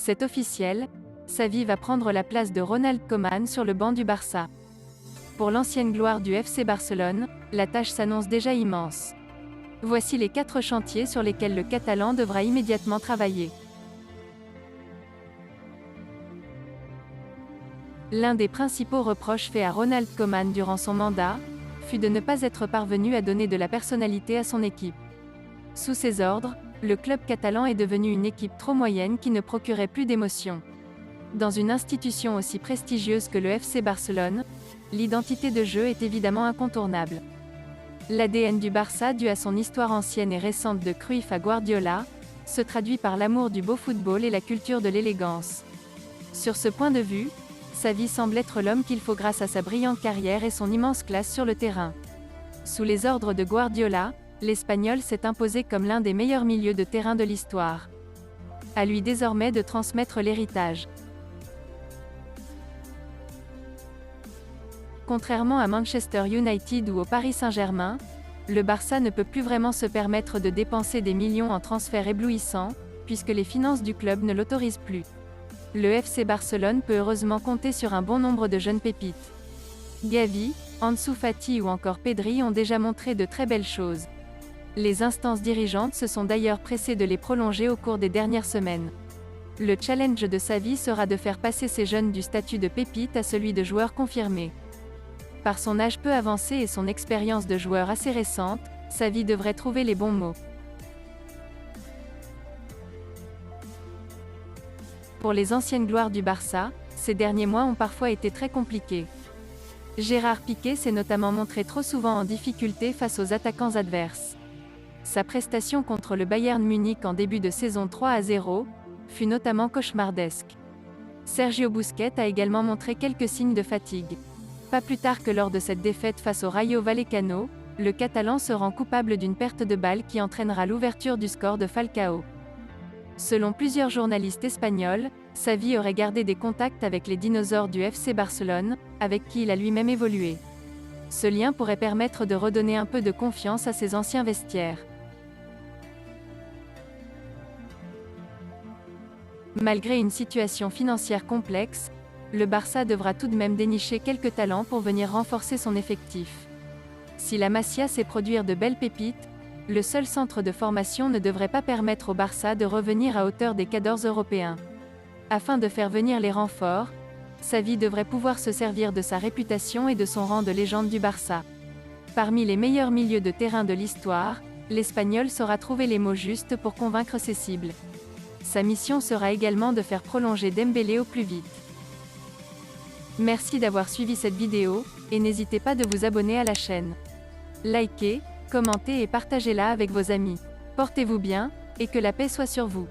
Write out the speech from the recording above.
C'est officiel, Xavi va prendre la place de Ronald Koeman sur le banc du Barça. Pour l'ancienne gloire du FC Barcelone, la tâche s'annonce déjà immense. Voici les 4 chantiers sur lesquels le Catalan devra immédiatement travailler. L'un des principaux reproches faits à Ronald Koeman durant son mandat fut de ne pas être parvenu à donner de la personnalité à son équipe. Sous ses ordres, le club catalan est devenu une équipe trop moyenne qui ne procurait plus d'émotion. Dans une institution aussi prestigieuse que le FC Barcelone, l'identité de jeu est évidemment incontournable. L'ADN du Barça, dû à son histoire ancienne et récente de Cruyff à Guardiola, se traduit par l'amour du beau football et la culture de l'élégance. Sur ce point de vue, Xavi semble être l'homme qu'il faut grâce à sa brillante carrière et son immense classe sur le terrain. Sous les ordres de Guardiola, l'Espagnol s'est imposé comme l'un des meilleurs milieux de terrain de l'histoire. À lui désormais de transmettre l'héritage. Contrairement à Manchester United ou au Paris Saint-Germain, le Barça ne peut plus vraiment se permettre de dépenser des millions en transferts éblouissants, puisque les finances du club ne l'autorisent plus. Le FC Barcelone peut heureusement compter sur un bon nombre de jeunes pépites. Gavi, Ansu Fati ou encore Pedri ont déjà montré de très belles choses. Les instances dirigeantes se sont d'ailleurs pressées de les prolonger au cours des dernières semaines. Le challenge de Xavi sera de faire passer ces jeunes du statut de pépite à celui de joueurs confirmés. Par son âge peu avancé et son expérience de joueur assez récente, Xavi devrait trouver les bons mots. Pour les anciennes gloires du Barça, ces derniers mois ont parfois été très compliqués. Gérard Piqué s'est notamment montré trop souvent en difficulté face aux attaquants adverses. Sa prestation contre le Bayern Munich en début de saison 3-0 fut notamment cauchemardesque. Sergio Busquets a également montré quelques signes de fatigue. Pas plus tard que lors de cette défaite face au Rayo Vallecano, le Catalan se rend coupable d'une perte de balle qui entraînera l'ouverture du score de Falcao. Selon plusieurs journalistes espagnols, Xavi aurait gardé des contacts avec les dinosaures du FC Barcelone, avec qui il a lui-même évolué. Ce lien pourrait permettre de redonner un peu de confiance à ses anciens vestiaires. Malgré une situation financière complexe, le Barça devra tout de même dénicher quelques talents pour venir renforcer son effectif. Si la Masia sait produire de belles pépites, le seul centre de formation ne devrait pas permettre au Barça de revenir à hauteur des cadors européens. Afin de faire venir les renforts, Xavi devrait pouvoir se servir de sa réputation et de son rang de légende du Barça. Parmi les meilleurs milieux de terrain de l'histoire, l'Espagnol saura trouver les mots justes pour convaincre ses cibles. Sa mission sera également de faire prolonger Dembélé au plus vite. Merci d'avoir suivi cette vidéo, et n'hésitez pas de vous abonner à la chaîne. Likez, commentez et partagez-la avec vos amis. Portez-vous bien, et que la paix soit sur vous.